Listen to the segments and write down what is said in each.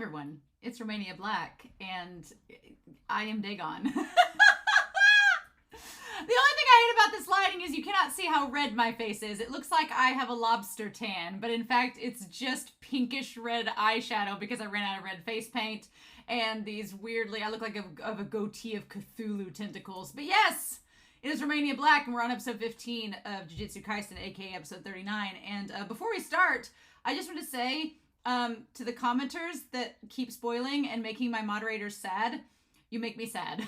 everyone, it's Romania Black, and I am Dagon. The only thing I hate about this lighting is you cannot see how red my face is. It looks like I have a lobster tan, but in fact, it's just pinkish red eyeshadow because I ran out of red face paint, and these weirdly, I look like a goatee of Cthulhu tentacles. But yes, it is Romania Black, and we're on episode 15 of Jujutsu Kaisen, aka episode 39. And before we start, I just want to say to the commenters that keep spoiling and making my moderators sad, you make me sad.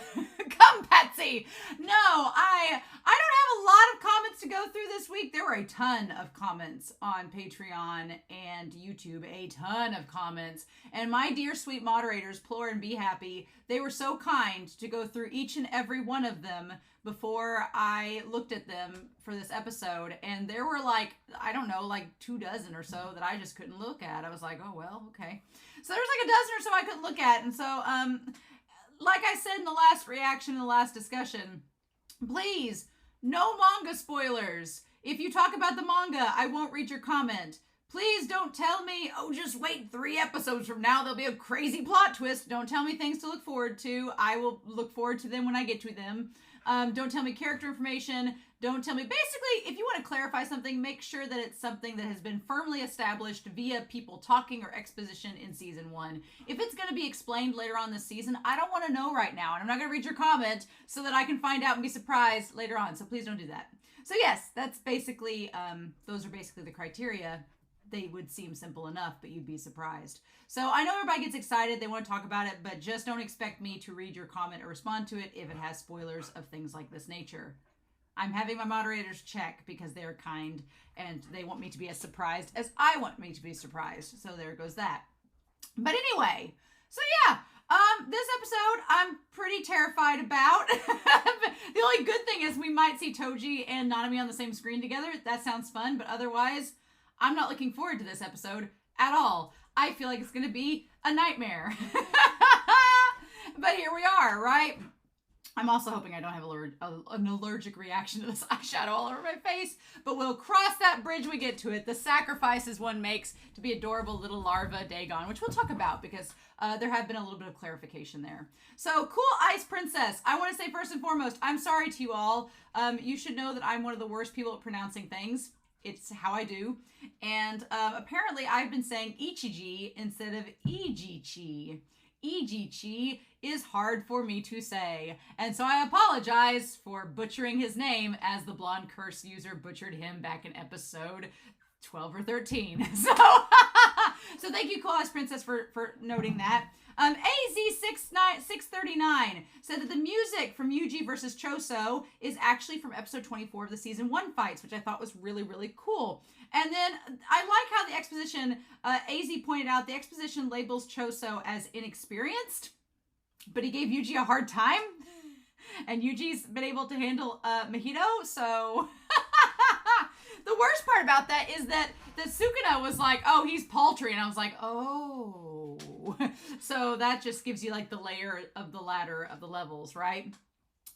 Come, Patsy! No, I don't have a lot of comments to go through this week. There were a ton of comments on Patreon and YouTube. A ton of comments. And my dear sweet moderators, Plore and Be Happy, they were so kind to go through each and every one of them before I looked at them for this episode. And there were like, I don't know, like 24 or so that I just couldn't look at. I was like, oh, well, okay. So there's like a dozen or so I couldn't look at. And so, like I said in the last reaction, in the last discussion, please, no manga spoilers. If you talk about the manga, I won't read your comment. Please don't tell me, oh, just wait 3 episodes from now, there'll be a crazy plot twist. Don't tell me things to look forward to. I will look forward to them when I get to them. Don't tell me character information. Don't tell me, basically, if you want to clarify something, make sure that it's something that has been firmly established via people talking or exposition in season 1. If it's going to be explained later on this season, I don't want to know right now. And I'm not going to read your comment so that I can find out and be surprised later on. So please don't do that. So yes, that's basically, those are basically the criteria. They would seem simple enough, but you'd be surprised. So I know everybody gets excited. They want to talk about it, but just don't expect me to read your comment or respond to it if it has spoilers of things like this nature. I'm having my moderators check because they're kind and they want me to be as surprised as I want me to be surprised. So there goes that. But anyway, so yeah, this episode I'm pretty terrified about. The only good thing is we might see Toji and Nanami on the same screen together. That sounds fun, but otherwise, I'm not looking forward to this episode at all. I feel like it's going to be a nightmare. But here we are, right? I'm also hoping I don't have an allergic reaction to this eyeshadow all over my face, but we'll cross that bridge when we get to it. The sacrifices one makes to be adorable little larva Dagon, which we'll talk about because there have been a little bit of clarification there. So, cool Ice Princess. I want to say first and foremost, I'm sorry to you all. You should know that I'm one of the worst people at pronouncing things. It's how I do. And apparently I've been saying Ichiji instead of Ijichi. Ijichi is hard for me to say. And so I apologize for butchering his name as the blonde curse user butchered him back in episode 12 or 13. So thank you, Claus Princess, for noting that. AZ639 said that the music from Yuuji versus Choso is actually from episode 24 of the season 1 fights, which I thought was really, really cool. And then I like how the exposition, AZ pointed out, the exposition labels Choso as inexperienced, but he gave Yuuji a hard time. And Yuji's been able to handle Mojito, so... The worst part about that is that Sukuna was like, oh, he's paltry. And I was like, oh. So that just gives you like the layer of the ladder of the levels, right?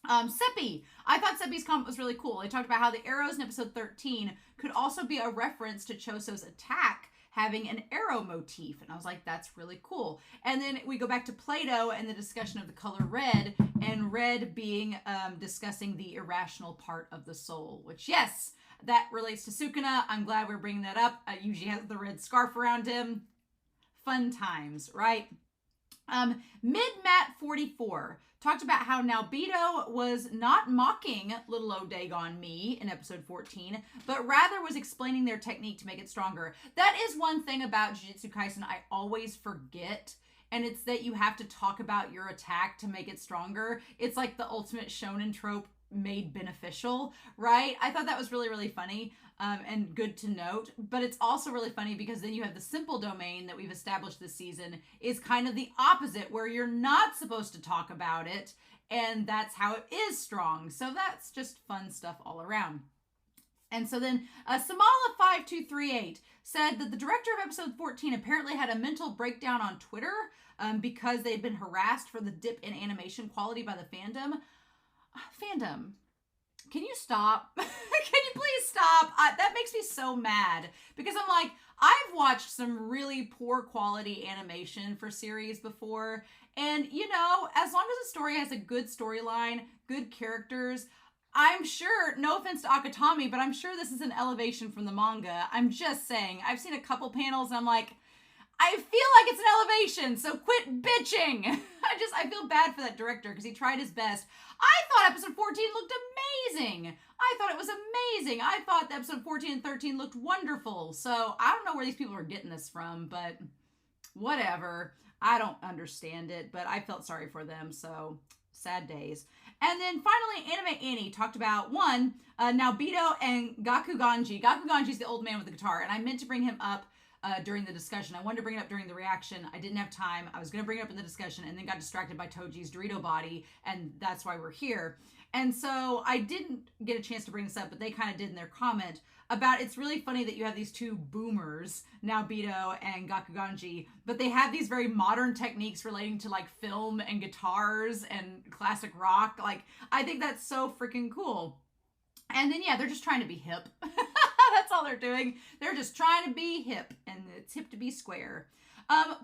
Seppi. I thought Seppi's comment was really cool. They talked about how the arrows in episode 13 could also be a reference to Choso's attack having an arrow motif. And I was like, that's really cool. And then we go back to Plato and the discussion of the color red, and red being discussing the irrational part of the soul, which, yes, that relates to Sukuna. I'm glad we're bringing that up. Yuji has the red scarf around him. Fun times, right? Mid-Mat44 talked about how Naobito was not mocking little old Dagon me in episode 14, but rather was explaining their technique to make it stronger. That is one thing about Jujutsu Kaisen I always forget, and it's that you have to talk about your attack to make it stronger. It's like the ultimate shonen trope made beneficial, right? I thought that was really, really funny and good to note, but it's also really funny because then you have the simple domain that we've established this season is kind of the opposite, where you're not supposed to talk about it, and that's how it is strong. So that's just fun stuff all around. And so then Samala5238 said that the director of episode 14 apparently had a mental breakdown on Twitter because they'd been harassed for the dip in animation quality by the fandom. Fandom, can you stop? Can you please stop? That makes me so mad because I'm like, I've watched some really poor quality animation for series before, and you know, as long as a story has a good storyline, good characters, I'm sure, no offense to Akutami, but I'm sure this is an elevation from the manga. I'm just saying. I've seen a couple panels and I'm like, I feel like it's an elevation, so quit bitching. I feel bad for that director because he tried his best. I thought episode 14 looked amazing. I thought it was amazing. I thought that episode 14 and 13 looked wonderful. So I don't know where these people are getting this from, but whatever. I don't understand it, but I felt sorry for them, so sad days. And then finally, Anime Annie talked about Naobito and Gakuganji. Gakuganji's the old man with the guitar, and I meant to bring him up during the discussion. I wanted to bring it up during the reaction. I didn't have time. I was going to bring it up in the discussion and then got distracted by Toji's Dorito body, and that's why we're here. And so I didn't get a chance to bring this up, but they kind of did in their comment about it's really funny that you have these two boomers, Naobito and Gakuganji, but they have these very modern techniques relating to like film and guitars and classic rock. Like, I think that's so freaking cool. And then, yeah, they're just trying to be hip. That's all they're doing. They're just trying to be hip, and it's hip to be square.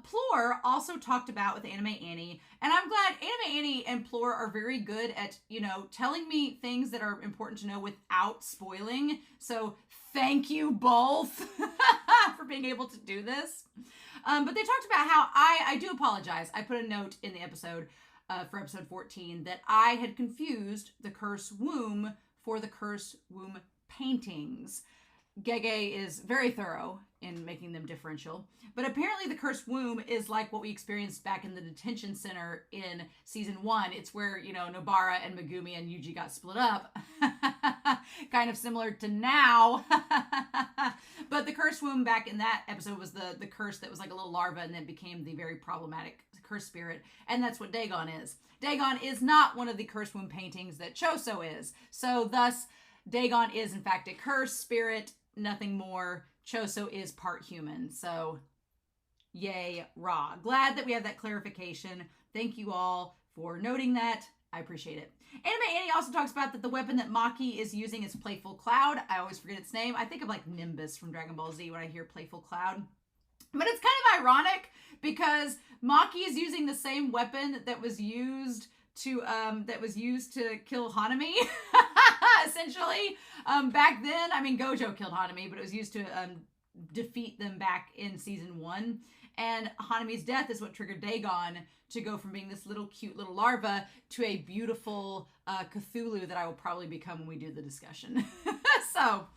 Plore also talked about with Anime Annie, and I'm glad Anime Annie and Plore are very good at, you know, telling me things that are important to know without spoiling. So thank you both for being able to do this. But they talked about how I do apologize. I put a note in the episode for episode 14 that I had confused the Curse Womb for the Curse Womb paintings. Gege is very thorough in making them differential, but apparently the Cursed Womb is like what we experienced back in the detention center in season 1. It's where, you know, Nobara and Megumi and Yuji got split up. Kind of similar to now. But the Cursed Womb back in that episode was the curse that was like a little larva and then became the very problematic curse spirit. And that's what Dagon is. Dagon is not one of the Cursed Womb paintings that Choso is. So thus, Dagon is in fact a cursed spirit, nothing more. Choso is part human. So, yay, rah. Glad that we have that clarification. Thank you all for noting that. I appreciate it. Anime Annie also talks about that the weapon that Maki is using is Playful Cloud. I always forget its name. I think of like Nimbus from Dragon Ball Z when I hear Playful Cloud. But it's kind of ironic because Maki is using the same weapon that was used to kill Hanami. Essentially, back then, I mean, Gojo killed Hanami, but it was used to defeat them back in season 1. And Hanami's death is what triggered Dagon to go from being this little cute little larva to a beautiful Cthulhu that I will probably become when we do the discussion. So,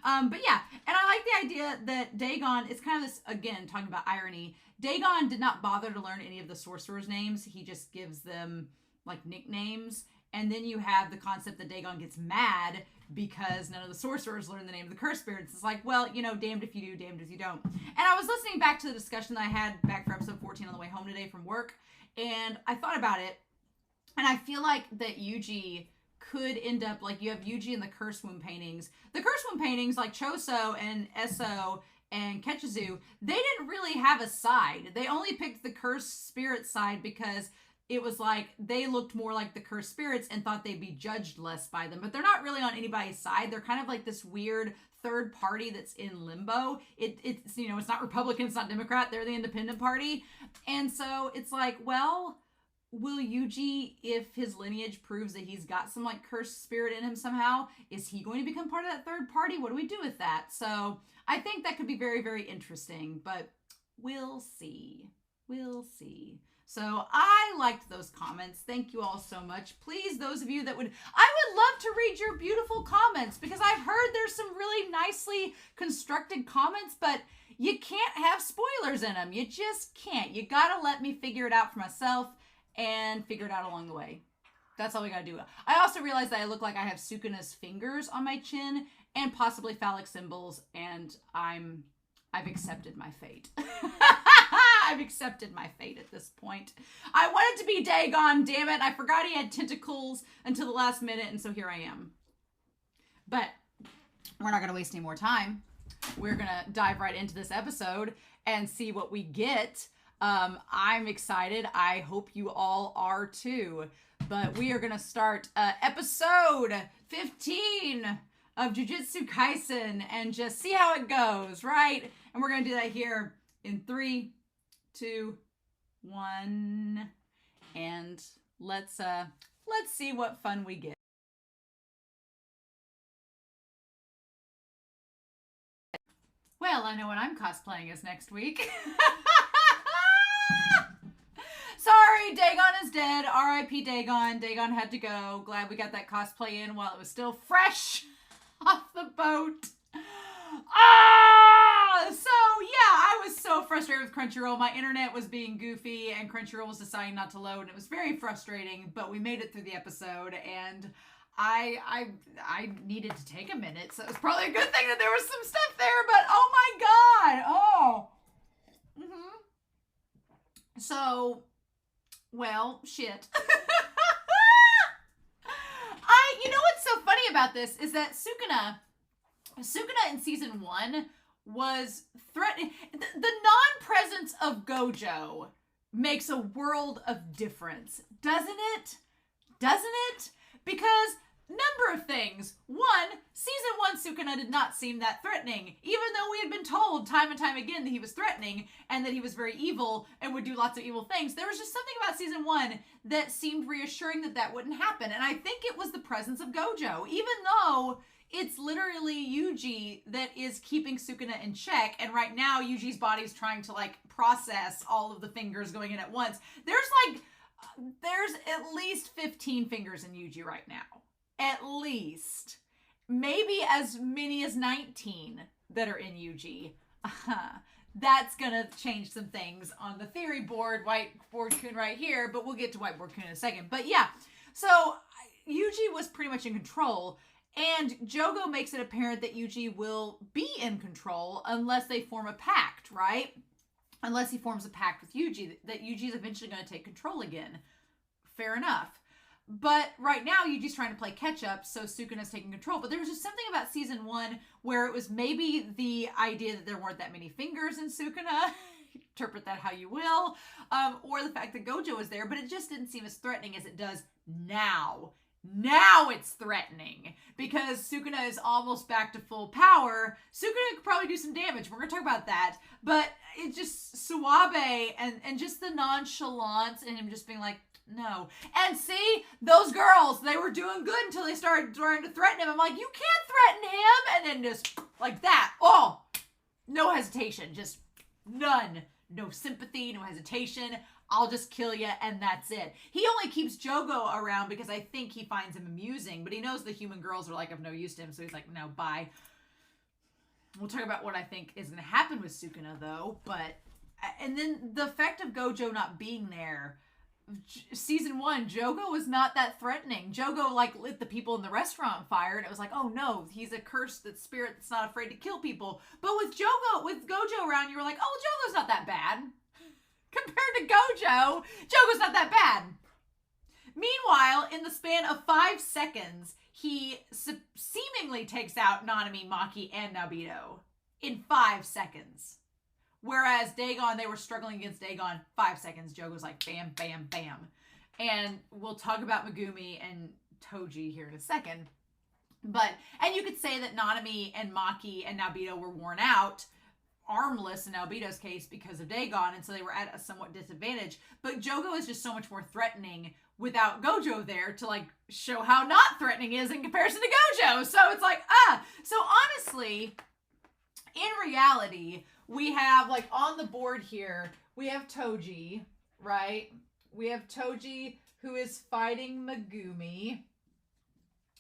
but yeah, and I like the idea that Dagon, it's kind of this, again, talking about irony, Dagon did not bother to learn any of the sorcerers' names. He just gives them like nicknames. And then you have the concept that Dagon gets mad because none of the sorcerers learn the name of the curse spirits. It's like, well, you know, damned if you do, damned if you don't. And I was listening back to the discussion that I had back for episode 14 on the way home today from work, and I thought about it, and I feel like that Yuji could end up, like, you have Yuji in the Curse Womb paintings. The Curse Womb paintings, like Choso and Eso and Ketchizu, they didn't really have a side. They only picked the cursed spirit side because it was like they looked more like the cursed spirits and thought they'd be judged less by them. But they're not really on anybody's side. They're kind of like this weird third party that's in limbo. It's, you know, it's not Republican, it's not Democrat. They're the independent party. And so it's like, well, will Yuji, if his lineage proves that he's got some like cursed spirit in him somehow, is he going to become part of that third party? What do we do with that? So I think that could be very, very interesting, but we'll see. We'll see. So I liked those comments. Thank you all so much. Please, those of you that I would love to read your beautiful comments because I've heard there's some really nicely constructed comments, but you can't have spoilers in them. You just can't. You gotta let me figure it out for myself and figure it out along the way. That's all we gotta do. I also realized that I look like I have Sukuna's fingers on my chin and possibly phallic symbols, and I've accepted my fate. I've accepted my fate at this point. I wanted to be Dagon, damn it. I forgot he had tentacles until the last minute, and so here I am. But we're not going to waste any more time. We're going to dive right into this episode and see what we get. I'm excited. I hope you all are too. But we are going to start episode 15 of Jujutsu Kaisen and just see how it goes, right? And And we're going to do that here in 3, 2, 1. And let's see what fun we get. Well, I know what I'm cosplaying as next week. Sorry, Dagon is dead. R.I.P. Dagon. Dagon had to go. Glad we got that cosplay in while it was still fresh off the boat. So yeah, I was so frustrated with Crunchyroll. My internet was being goofy and Crunchyroll was deciding not to load. And it was very frustrating, but we made it through the episode and I needed to take a minute, so it was probably a good thing that there was some stuff there, but oh my god! Oh! So, well, shit. You know what's so funny about this is that Sukuna in season 1 was threatening. The non-presence of Gojo makes a world of difference, doesn't it? Doesn't it? Because number of things. 1, season 1 Sukuna did not seem that threatening, even though we had been told time and time again that he was threatening and that he was very evil and would do lots of evil things. There was just something about season 1 that seemed reassuring that that wouldn't happen. And I think it was the presence of Gojo, even though it's literally Yuuji that is keeping Sukuna in check. And right now, Yuji's body is trying to like process all of the fingers going in at once. There's at least 15 fingers in Yuuji right now. At least. Maybe as many as 19 that are in Yuuji. That's gonna change some things on the theory board. Whiteboard-kun right here, but we'll get to Whiteboard-kun in a second. But yeah, so Yuuji was pretty much in control, and Jogo makes it apparent that Yuuji will be in control unless they form a pact, right? Unless he forms a pact with Yuuji, that Yuuji is eventually going to take control again. Fair enough. But right now, Yuji's trying to play catch-up, so Sukuna's taking control. But there was just something about season 1 where it was maybe the idea that there weren't that many fingers in Sukuna. Interpret that how you will. Or the fact that Gojo was there, but it just didn't seem as threatening as it does now. Now it's threatening because Sukuna is almost back to full power. Sukuna could probably do some damage. We're going to talk about that. But it just, Suabe and just the nonchalance and him just being like, no. And see, those girls, they were doing good until they started trying to threaten him. I'm like, you can't threaten him. And then just like that. Oh, no hesitation. Just none. No sympathy, no hesitation. I'll just kill you and that's it. He only keeps Jogo around because I think he finds him amusing, but he knows the human girls are like of no use to him, so he's like, no, bye. We'll talk about what I think is going to happen with Sukuna though, but, and then the effect of Gojo not being there. Season 1, Jogo was not that threatening. Jogo like lit the people in the restaurant on fire and it was like, oh no, he's a cursed spirit that's not afraid to kill people. But with Gojo around, you were like, oh, Jogo's not that bad. Compared to Gojo, Jogo's not that bad. Meanwhile, in the span of 5 seconds, he seemingly takes out Nanami, Maki, and Nobito in 5 seconds. Whereas Dagon, they were struggling against Dagon 5 seconds. Jogo's like bam, bam, bam. And we'll talk about Megumi and Toji here in a second. And you could say that Nanami and Maki and Nobito were worn out, armless in Nobito's case because of Dagon, and so they were at a somewhat disadvantage. But Jogo is just so much more threatening without Gojo there to like show how not threatening is in comparison to Gojo. So it's like, So honestly, in reality, we have like on the board here, we have Toji, right? We have Toji who is fighting Megumi,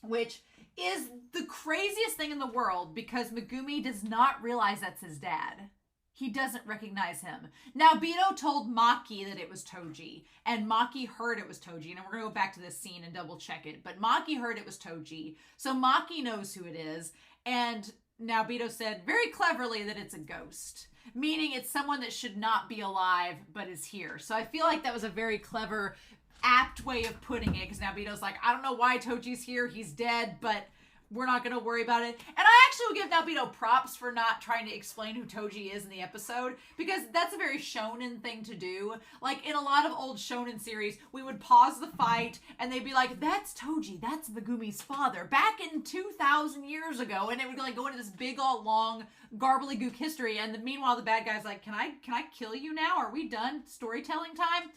which is the craziest thing in the world because Megumi does not realize that's his dad. He doesn't recognize him. Now, Bito told Maki that it was Toji, and Maki heard it was Toji, and we're going to go back to this scene and double check it, but Maki heard it was Toji, so Maki knows who it is, and now Bito said very cleverly that it's a ghost, meaning it's someone that should not be alive but is here. So I feel like that was a very clever, apt way of putting it, because now Bito's like, I don't know why Toji's here, he's dead, but we're not going to worry about it. And I actually will give Naobito props for not trying to explain who Toji is in the episode, because that's a very shonen thing to do. Like, in a lot of old shonen series, we would pause the fight, and they'd be like, that's Toji, that's Megumi's father, back in 2,000 years ago, and it would, like, go into this big, all long, garbly-gook history, and meanwhile, the bad guy's like, can I kill you now? Are we done storytelling time?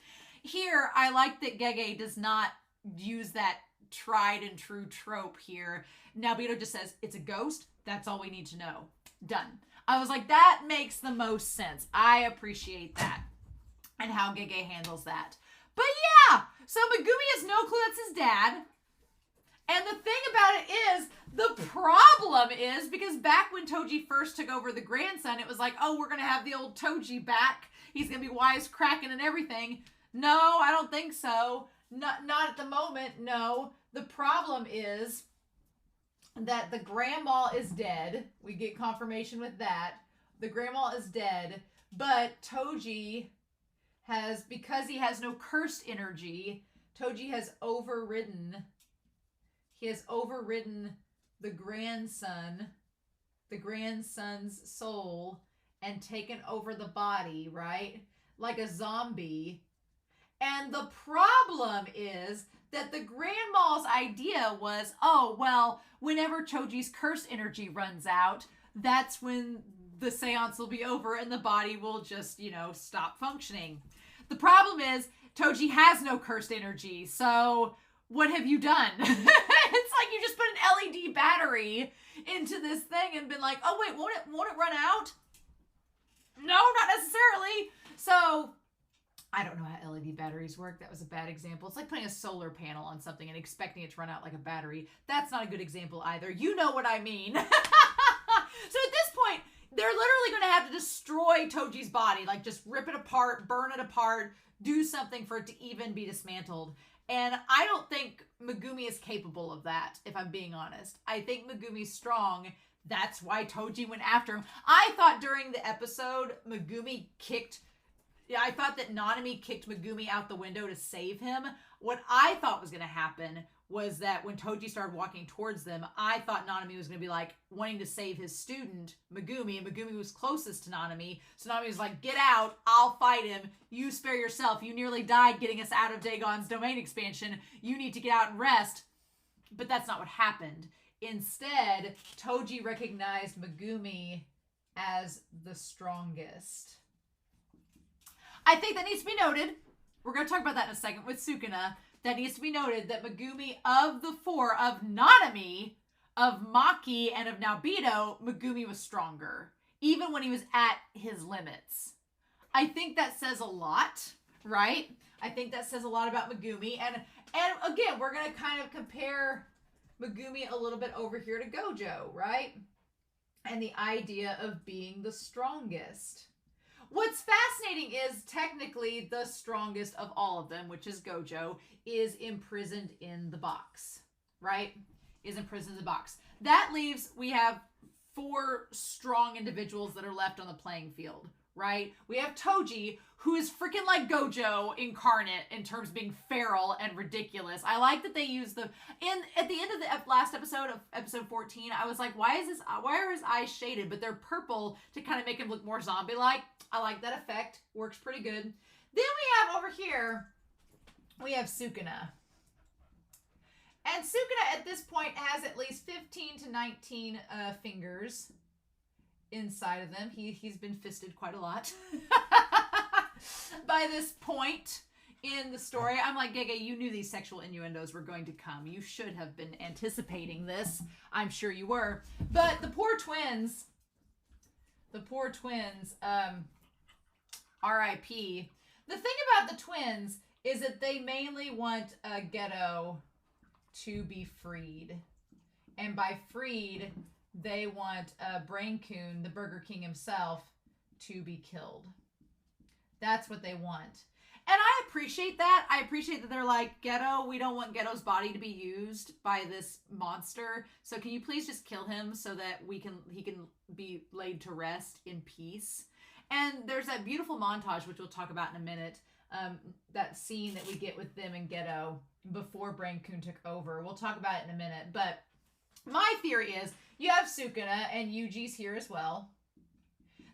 Here, I like that Gege does not use that tried and true trope here. Naobito just says, it's a ghost. That's all we need to know. Done. I was like, that makes the most sense. I appreciate that. And how Gege handles that. But yeah, so Megumi has no clue that's his dad. And the thing about it is, the problem is, because back when Toji first took over the grandson, it was like, oh, we're going to have the old Toji back. He's going to be wisecracking and everything. No, I don't think so. Not at the moment, no. The problem is that the grandma is dead. We get confirmation with that. The grandma is dead, but Toji has, because he has no cursed energy, Toji has overridden, the grandson's soul, and taken over the body, right? Like a zombie. And the problem is that the grandma's idea was, oh, well, whenever Toji's curse energy runs out, that's when the seance will be over and the body will just, stop functioning. The problem is Toji has no cursed energy, so what have you done? It's like you just put an LED battery into this thing and been like, oh, wait, won't it run out? No, not necessarily. So I don't know how LED batteries work. That was a bad example. It's like putting a solar panel on something and expecting it to run out like a battery. That's not a good example either. You know what I mean. So at this point, they're literally going to have to destroy Toji's body. Like, just rip it apart, burn it apart, do something for it to even be dismantled. And I don't think Megumi is capable of that, if I'm being honest. I think Megumi's strong. That's why Toji went after him. I thought during the episode, I thought that Nanami kicked Megumi out the window to save him. What I thought was going to happen was that when Toji started walking towards them, I thought Nanami was going to be like wanting to save his student, Megumi, and Megumi was closest to Nanami. So Nanami was like, get out, I'll fight him. You spare yourself. You nearly died getting us out of Dagon's domain expansion. You need to get out and rest. But that's not what happened. Instead, Toji recognized Megumi as the strongest. I think that needs to be noted. We're going to talk about that in a second with Sukuna. That needs to be noted that Megumi, of the four, of Nanami, of Maki, and of Naobito, Megumi was stronger. Even when he was at his limits. I think that says a lot, right? I think that says a lot about Megumi. And again, we're going to kind of compare Megumi a little bit over here to Gojo, right? And the idea of being the strongest. What's fascinating is technically the strongest of all of them, which is Gojo, is imprisoned in the box, right? Is imprisoned in the box. That leaves, we have 4 strong individuals that are left on the playing field, right? We have Toji, who is freaking like Gojo incarnate in terms of being feral and ridiculous. I like that they use at the end of the last episode of episode 14, I was like, why are his eyes shaded? But they're purple to kind of make him look more zombie-like. I like that effect. Works pretty good. Then we have over here, we have Sukuna. And Sukuna at this point has at least 15 to 19 fingers inside of them. He's been fisted quite a lot. By this point in the story, I'm like, Gege, you knew these sexual innuendos were going to come. You should have been anticipating this. I'm sure you were. But the poor twins, R.I.P. The thing about the twins is that they mainly want Geto to be freed. And by freed, they want Brain Coon, the Burger King himself, to be killed. That's what they want. And I appreciate that. I appreciate that they're like, Geto, we don't want Geto's body to be used by this monster. So can you please just kill him so that he can be laid to rest in peace? And there's that beautiful montage, which we'll talk about in a minute. That scene that we get with them and Geto before Brain Coon took over. We'll talk about it in a minute. But My theory is you have Sukuna and Yuji's here as well.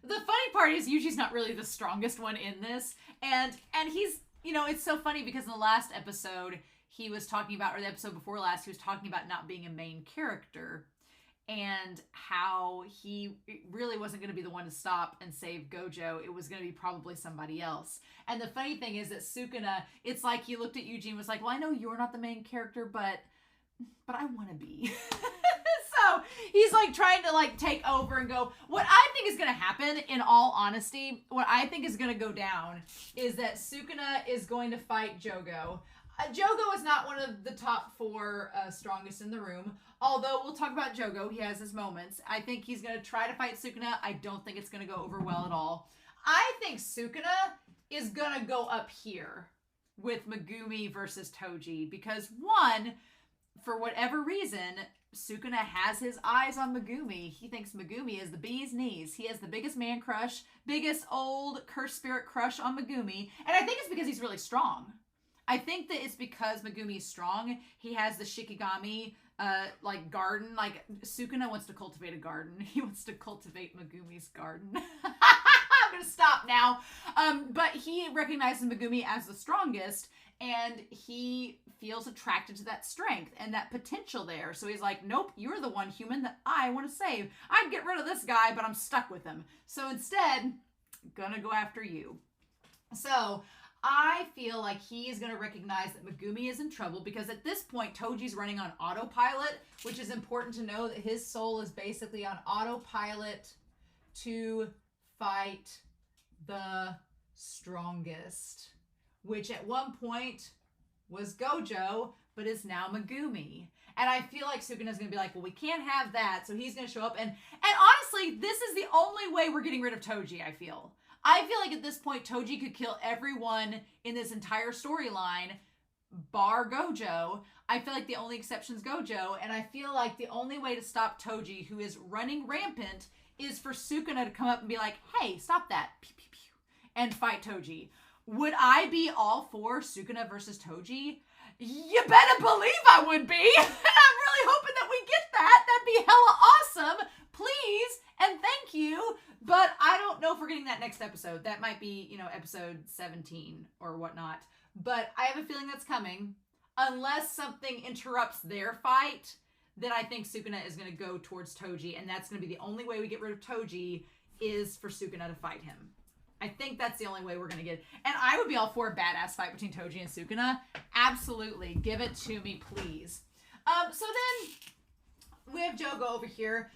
The funny part is Yuji's not really the strongest one in this, and he's, you know, it's so funny because in the last episode he was talking about, or the episode before last, he was talking about not being a main character and how he really wasn't going to be the one to stop and save Gojo. It was going to be probably somebody else. And the funny thing is that Sukuna, it's like he looked at Yuji and was like, well, I know you're not the main character, but I want to be. So he's like trying to like take over and go. What I think is going to happen, in all honesty, what I think is going to go down is that Sukuna is going to fight Jogo. Jogo is not one of the top 4 strongest in the room. Although we'll talk about Jogo. He has his moments. I think he's going to try to fight Sukuna. I don't think it's going to go over well at all. I think Sukuna is going to go up here with Megumi versus Toji. Because one, for whatever reason, Sukuna has his eyes on Megumi. He thinks Megumi is the bee's knees. He has the biggest man crush, biggest old cursed spirit crush on Megumi. And I think it's because he's really strong. I think that it's because Megumi is strong. He has the Shikigami, like, garden. Like, Sukuna wants to cultivate a garden. He wants to cultivate Megumi's garden. I'm going to stop now. But he recognizes Megumi as the strongest, and he feels attracted to that strength and that potential there. So he's like, nope, you're the one human that I want to save. I'd get rid of this guy, but I'm stuck with him. So instead, gonna go after you. So I feel like he is going to recognize that Megumi is in trouble because at this point, Toji's running on autopilot, which is important to know that his soul is basically on autopilot to fight the strongest, which at one point was Gojo, but is now Megumi. And I feel like Sukuna's going to be like, well, we can't have that. So he's going to show up. And honestly, this is the only way we're getting rid of Toji, I feel. I feel like at this point, Toji could kill everyone in this entire storyline, bar Gojo. I feel like the only exception is Gojo, and I feel like the only way to stop Toji, who is running rampant, is for Sukuna to come up and be like, hey, stop that, pew, pew, pew, and fight Toji. Would I be all for Sukuna versus Toji? You better believe I would be, and I'm really hoping that we get that. That'd be hella awesome. Please, and thank you. But I don't know if we're getting that next episode. That might be, you know, episode 17 or whatnot. But I have a feeling that's coming. Unless something interrupts their fight, then I think Sukuna is going to go towards Toji. And that's going to be the only way we get rid of Toji is for Sukuna to fight him. I think that's the only way we're going to get it. And I would be all for a badass fight between Toji and Sukuna. Absolutely. Give it to me, please. So then we have Jogo over here.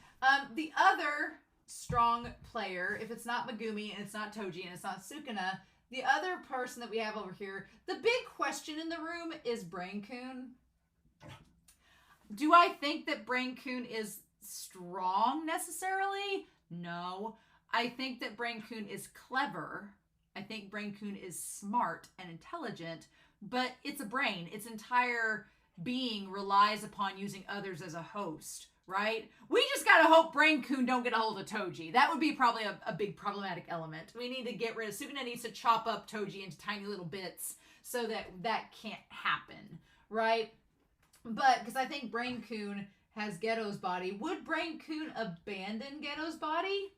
The other strong player, if it's not Megumi and it's not Toji and it's not Sukuna, the other person that we have over here, the big question in the room is Brain-kun. Do I think that Brain-kun is strong necessarily? No. I think that Brain-kun is clever. I think Brain-kun is smart and intelligent, but it's a brain. Its entire being relies upon using others as a host. Right? We just gotta hope Brain-kun don't get a hold of Toji. That would be probably a big problematic element. We need to get rid of... Sukuna needs to chop up Toji into tiny little bits so that that can't happen. Right? But, because I think Brain-kun has Geto's body. Would Brain-kun abandon Geto's body?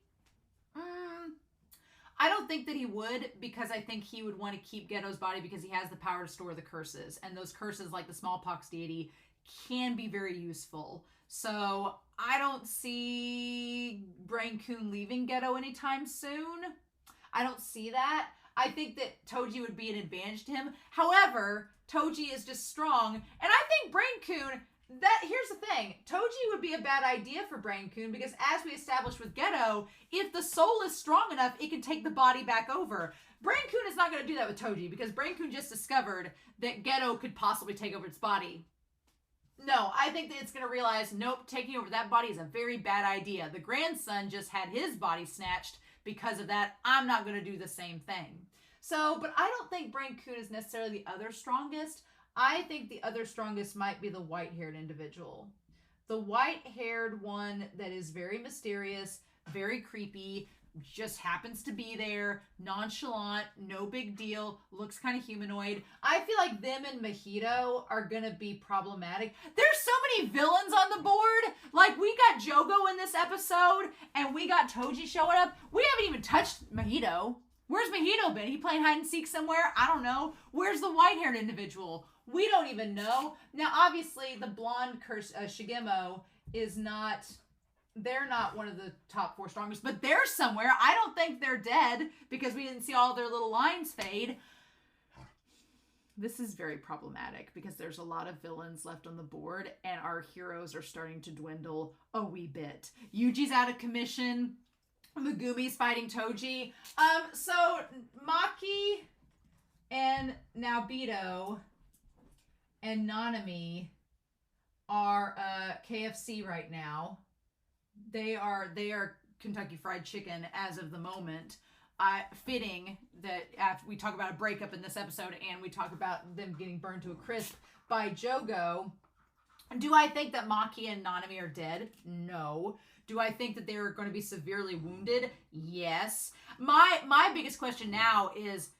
I don't think that he would, because I think he would want to keep Geto's body because he has the power to store the curses. And those curses, like the smallpox deity, can be very useful. So I don't see Brain-kun leaving Geto anytime soon. I don't see that. I think that Toji would be an advantage to him. However, Toji is just strong. And I think Brain-kun, here's the thing. Toji would be a bad idea for Brain-kun because as we established with Geto, if the soul is strong enough, it can take the body back over. Brain-kun is not going to do that with Toji because Brain-kun just discovered that Geto could possibly take over its body. No, I think that it's going to realize, nope, taking over that body is a very bad idea. The grandson just had his body snatched because of that. I'm not going to do the same thing. So, but I don't think Brain-kun is necessarily the other strongest. I think the other strongest might be the white-haired individual. The white-haired one that is very mysterious, very creepy, just happens to be there, nonchalant, no big deal, looks kind of humanoid. I feel like them and Mojito are gonna be problematic. They're so many villains on the board. Like, we got Jogo in this episode, and we got Toji showing up. We haven't even touched Mahito. Where's Mahito been? He playing hide and seek somewhere? I don't know. Where's the white-haired individual? We don't even know. Now, obviously, the blonde Shigemo is not... They're not one of the top 4 strongest, but they're somewhere. I don't think they're dead because we didn't see all their little lines fade. This is very problematic because there's a lot of villains left on the board and our heroes are starting to dwindle a wee bit. Yuji's out of commission. Megumi's fighting Toji. So Maki and Naobito and Nanami are KFC right now. They are Kentucky Fried Chicken as of the moment. Fitting that after we talk about a breakup in this episode and we talk about them getting burned to a crisp by Jogo. Do I think that Maki and Nanami are dead? No. Do I think that they're going to be severely wounded? Yes. My biggest question now is,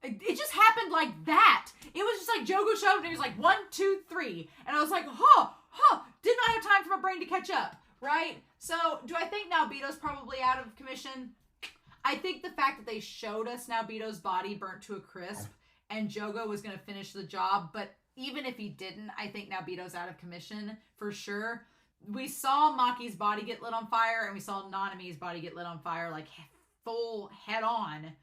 it just happened like that. It was just like Jogo showed up and he was like 1, 2, 3. And I was like, did not have time for my brain to catch up, right? So do I think Naobito's probably out of commission? I think the fact that they showed us Naobito's body burnt to a crisp and Jogo was going to finish the job, but even if he didn't, I think Naobito's out of commission for sure. We saw Maki's body get lit on fire and we saw Nanami's body get lit on fire, like full head on.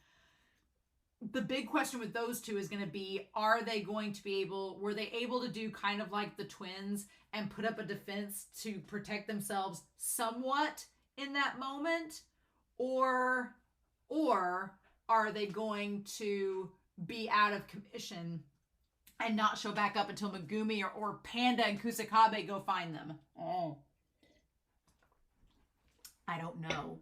The big question with those two is going to be, were they able to do kind of like the twins and put up a defense to protect themselves somewhat in that moment? Or are they going to be out of commission and not show back up until Megumi or Panda and Kusakabe go find them? Oh. I don't know.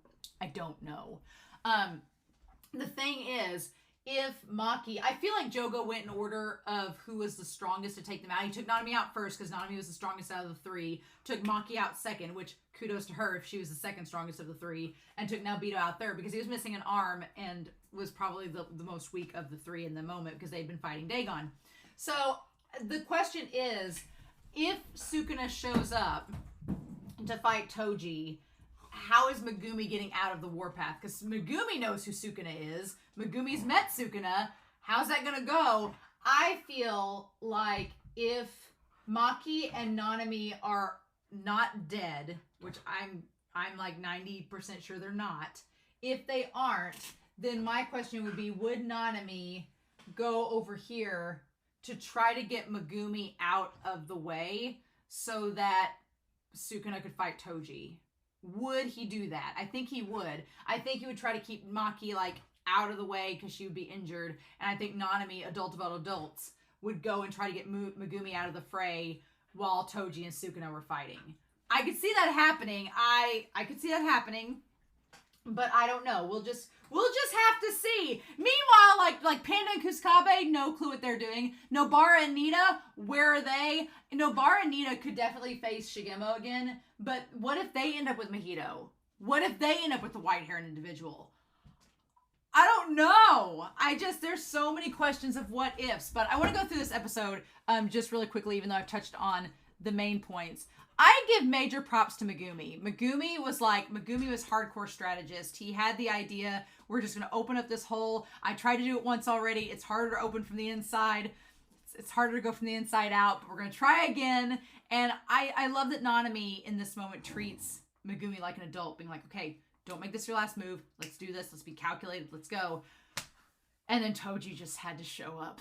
The thing is, if Maki... I feel like Jogo went in order of who was the strongest to take them out. He took Nanami out first because Nanami was the strongest out of the 3. Took Maki out second, which kudos to her if she was the second strongest of the 3. And took Naobito out third because he was missing an arm and was probably the most weak of the 3 in the moment because they'd been fighting Dagon. So the question is, if Sukuna shows up to fight Toji, how is Megumi getting out of the warpath? Because Megumi knows who Sukuna is. Megumi's met Sukuna. How's that going to go? I feel like if Maki and Nanami are not dead, which I'm like 90% sure they're not. If they aren't, then my question would be, would Nanami go over here to try to get Megumi out of the way so that Sukuna could fight Toji? Would he do that? I think he would. I think he would try to keep Maki like out of the way because she would be injured. And I think Nanami, adult about adults, would go and try to get Megumi out of the fray while Toji and Sukuna were fighting. I could see that happening. I could see that happening. But I don't know. We'll just have to see. Meanwhile, like Panda and Kusakabe, no clue what they're doing. Nobara and Nita, where are they? Nobara and Nita could definitely face Shigemo again. But what if they end up with Mahito? What if they end up with the white-haired individual? I don't know. There's so many questions of what ifs. But I want to go through this episode just really quickly, even though I've touched on the main points. I give major props to Megumi. Megumi was hardcore strategist. He had the idea, we're just going to open up this hole. I tried to do it once already. It's harder to open from the inside. It's harder to go from the inside out, but we're going to try again. And I love that Nanami in this moment treats Megumi like an adult, being like, okay, don't make this your last move. Let's do this. Let's be calculated. Let's go. And then Toji just had to show up.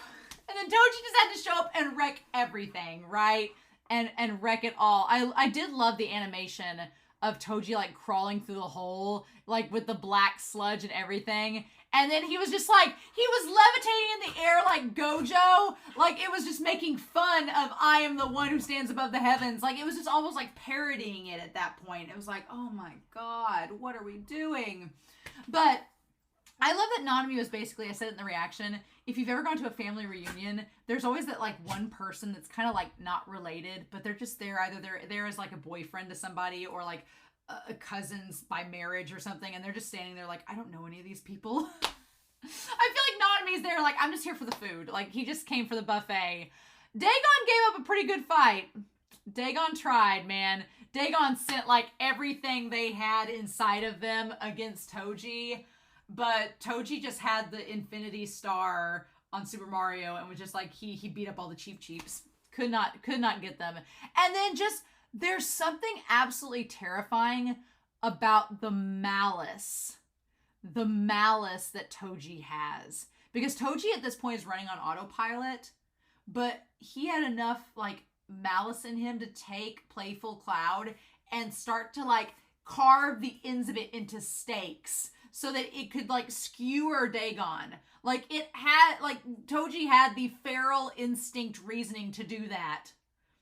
And wreck everything, right? And wreck it all. I did love the animation of Toji like crawling through the hole, like with the black sludge and everything. And then he was just like, he was levitating in the air like Gojo. Like it was just making fun of I am the one who stands above the heavens. Like it was just almost like parodying it at that point. It was like, oh my God, what are we doing? But I love that Nanami was basically, I said it in the reaction, if you've ever gone to a family reunion, there's always that like one person that's kind of like not related, but they're just there. Either they're there as like a boyfriend to somebody or like a cousins by marriage or something. And they're just standing there like, I don't know any of these people. I feel like Nanami's there like, I'm just here for the food. Like he just came for the buffet. Dagon gave up a pretty good fight. Dagon tried, man. Dagon sent like everything they had inside of them against Toji, but Toji just had the Infinity Star on Super Mario and was just like he beat up all the cheaps. Could not get them. And then just there's something absolutely terrifying about the malice that Toji has, because Toji at this point is running on autopilot, but he had enough like malice in him to take Playful Cloud and start to like carve the ends of it into stakes so that it could like skewer Dagon. Like it had, like Toji had the feral instinct reasoning to do that.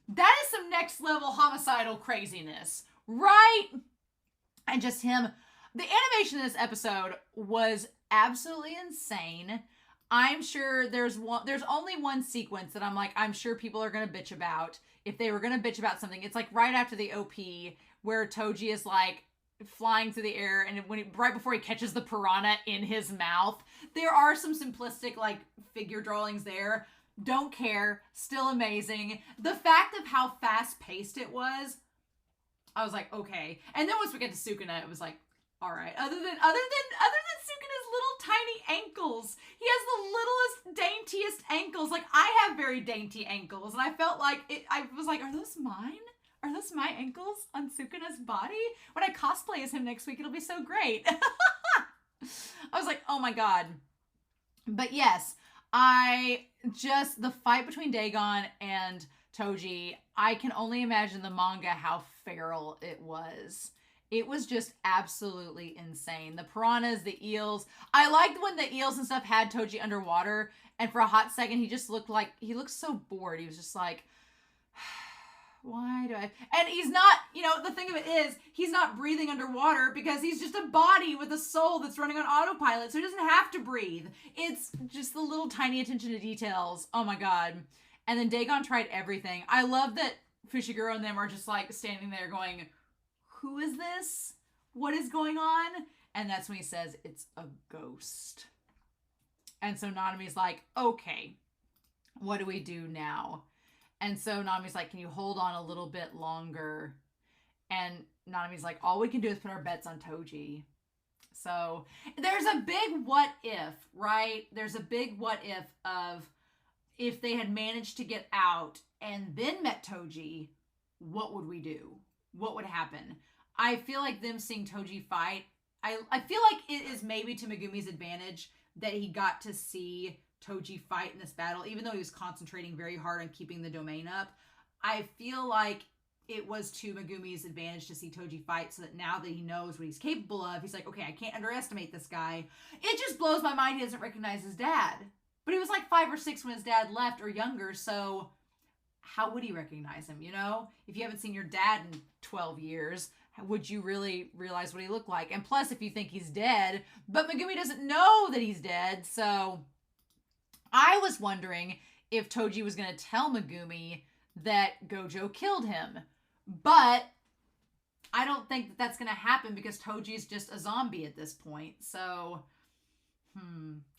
That is some next level homicidal craziness, right? And just him. The animation in this episode was absolutely insane. I'm sure there's only one sequence that I'm like, I'm sure people are going to bitch about. If they were going to bitch about something, it's like right after the OP where Toji is like flying through the air and right before he catches the piranha in his mouth. There are some simplistic like figure drawings there. Don't care. Still amazing. The fact of how fast paced it was, I was like, okay. And then once we get to Sukuna, it was like, all right. Other than Sukuna's little tiny ankles, he has the littlest, daintiest ankles. Like I have very dainty ankles, and I felt like I was like, are those mine? Are those my ankles on Sukuna's body? When I cosplay as him next week, it'll be so great. I was like, oh my god. But yes, the fight between Dagon and Toji, I can only imagine the manga how feral it was. It was just absolutely insane. The piranhas, the eels. I liked when the eels and stuff had Toji underwater, and for a hot second, he looked so bored. He was just like, why do I? And he's not, the thing of it is, he's not breathing underwater because he's just a body with a soul that's running on autopilot, so he doesn't have to breathe. It's just the little tiny attention to details. Oh my god. And then Dagon tried everything. I love that Fushiguro and them are just like standing there going, who is this? What is going on? And that's when he says it's a ghost. And so Nanami's like, okay, what do we do now? And so Nanami's like, can you hold on a little bit longer? And Nanami's like, all we can do is put our bets on Toji. So there's a big what if, right? There's a big what if of if they had managed to get out and then met Toji, what would we do? What would happen? I feel like them seeing Toji fight, I feel like it is maybe to Megumi's advantage that he got to see Toji fight in this battle, even though he was concentrating very hard on keeping the domain up. I feel like it was to Megumi's advantage to see Toji fight, so that now that he knows what he's capable of, he's like, okay, I can't underestimate this guy. It just blows my mind he doesn't recognize his dad. But he was like 5 or 6 when his dad left, or younger, so how would he recognize him, If you haven't seen your dad in 12 years, would you really realize what he looked like? And plus, if you think he's dead, but Megumi doesn't know that he's dead, so I was wondering if Toji was going to tell Megumi that Gojo killed him. But I don't think that that's going to happen because Toji is just a zombie at this point. So,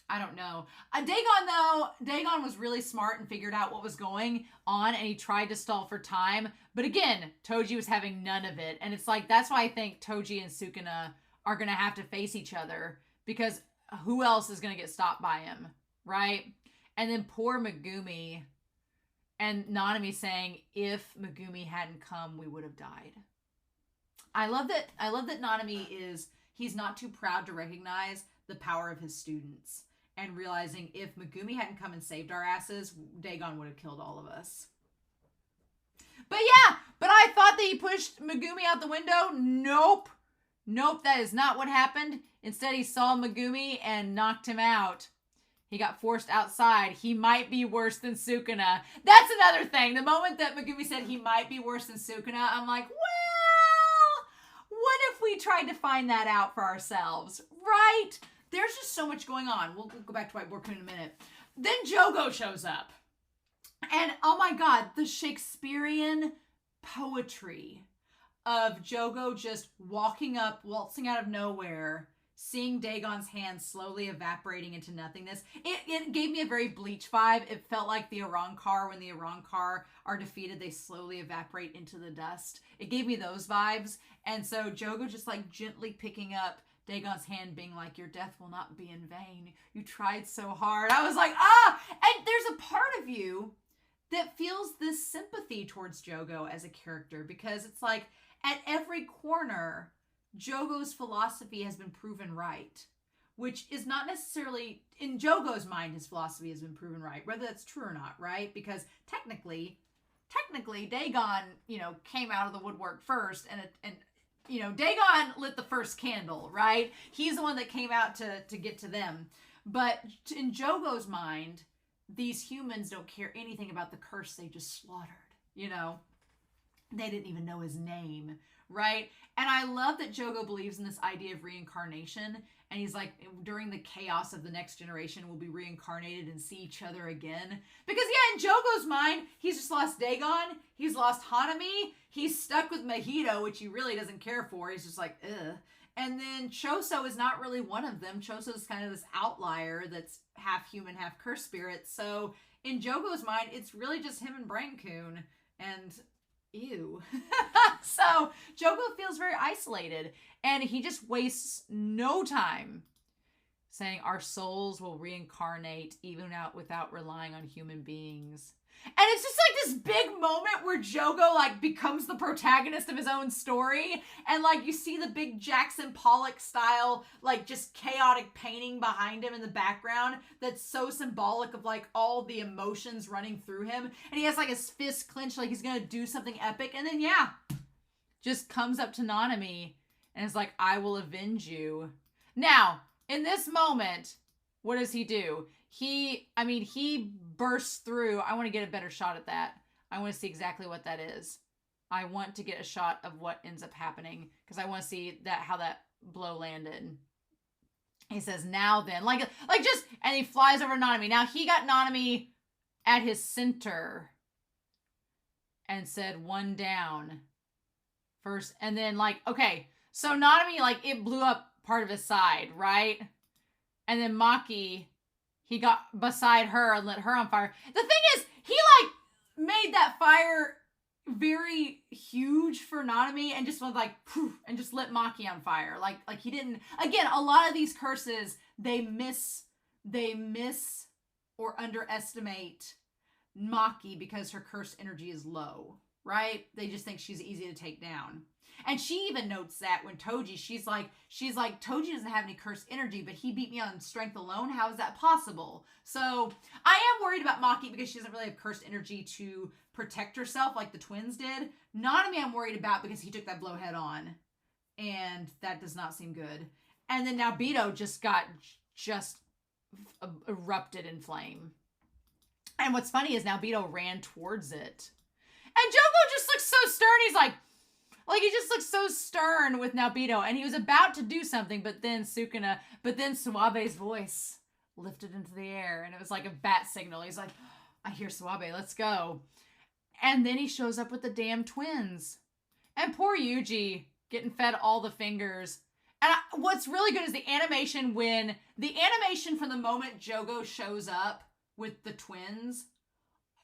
I don't know. Dagon was really smart and figured out what was going on, and he tried to stall for time. But again, Toji was having none of it. And it's like, that's why I think Toji and Sukuna are going to have to face each other, because who else is going to get stopped by him, right? And then poor Megumi, and Nanami saying, if Megumi hadn't come, we would have died. I love that Nanami he's not too proud to recognize the power of his students, and realizing if Megumi hadn't come and saved our asses, Dagon would have killed all of us. But I thought that he pushed Megumi out the window. Nope, that is not what happened. Instead, he saw Megumi and knocked him out. He got forced outside. He might be worse than Sukuna. That's another thing. The moment that Megumi said he might be worse than Sukuna, I'm like, well, what if we tried to find that out for ourselves, right? There's just so much going on. We'll go back to White Board in a minute. Then Jogo shows up. And oh my god, the Shakespearean poetry of Jogo just walking up, waltzing out of nowhere, seeing Dagon's hand slowly evaporating into nothingness. It gave me a very Bleach vibe. It felt like the Arrancar, when the Arrancar are defeated, they slowly evaporate into the dust. It gave me those vibes. And so Jogo just like gently picking up Dagon's hand, being like, your death will not be in vain. You tried so hard. I was like, and there's a part of you that feels this sympathy towards Jogo as a character, because it's like at every corner, Jogo's philosophy has been proven right, which is not necessarily, in Jogo's mind, his philosophy has been proven right, whether that's true or not, right? Because technically, Dagon, came out of the woodwork first, and Dagon lit the first candle, right? He's the one that came out to get to them. But in Jogo's mind, these humans don't care anything about the curse they just slaughtered, They didn't even know his name, right? And I love that Jogo believes in this idea of reincarnation. And he's like, during the chaos of the next generation, we'll be reincarnated and see each other again. Because, yeah, in Jogo's mind, he's just lost Dagon. He's lost Hanami. He's stuck with Mahito, which he really doesn't care for. He's just like, ugh. And then Choso is not really one of them. Choso is kind of this outlier that's half human, half cursed spirit. So in Jogo's mind, it's really just him and Brain-kun. And ew. So Jogo feels very isolated, and he just wastes no time saying our souls will reincarnate even out without relying on human beings. And it's just like this big moment where Jogo like becomes the protagonist of his own story, and like you see the big Jackson Pollock style like just chaotic painting behind him in the background that's so symbolic of like all the emotions running through him, and he has like his fist clenched like he's gonna do something epic, and then just comes up to Nanami and is like, I will avenge you. Now in this moment, what does he do? He bursts through. I want to get a better shot at that. I want to see exactly what that is. I want to get a shot of what ends up happening, because I want to see how that blow landed. He says, now then, and he flies over Nanami. Now he got Nanami at his center and said, one down first. And then okay, so Nanami, it blew up part of his side, right? And then Maki, he got beside her and lit her on fire. The thing is, he made that fire very huge for Nanami and just went poof, and just lit Maki on fire. Like he didn't. Again, a lot of these curses, they miss or underestimate Maki because her cursed energy is low, right? They just think she's easy to take down. And she even notes that when Toji, she's like, Toji doesn't have any cursed energy, but he beat me on strength alone. How is that possible? So I am worried about Maki because she doesn't really have cursed energy to protect herself like the twins did. Nanami I'm worried about because he took that blow head on, and that does not seem good. And then now Beto just erupted in flame. And what's funny is now Beto ran towards it. And Jogo just looks so stern. He's like he just looks so stern with Naobito, and he was about to do something, but then Suabe's voice lifted into the air, and it was like a bat signal. He's like, I hear Suabe, let's go. And then he shows up with the damn twins. And poor Yuji getting fed all the fingers. And what's really good is the animation from the moment Jogo shows up with the twins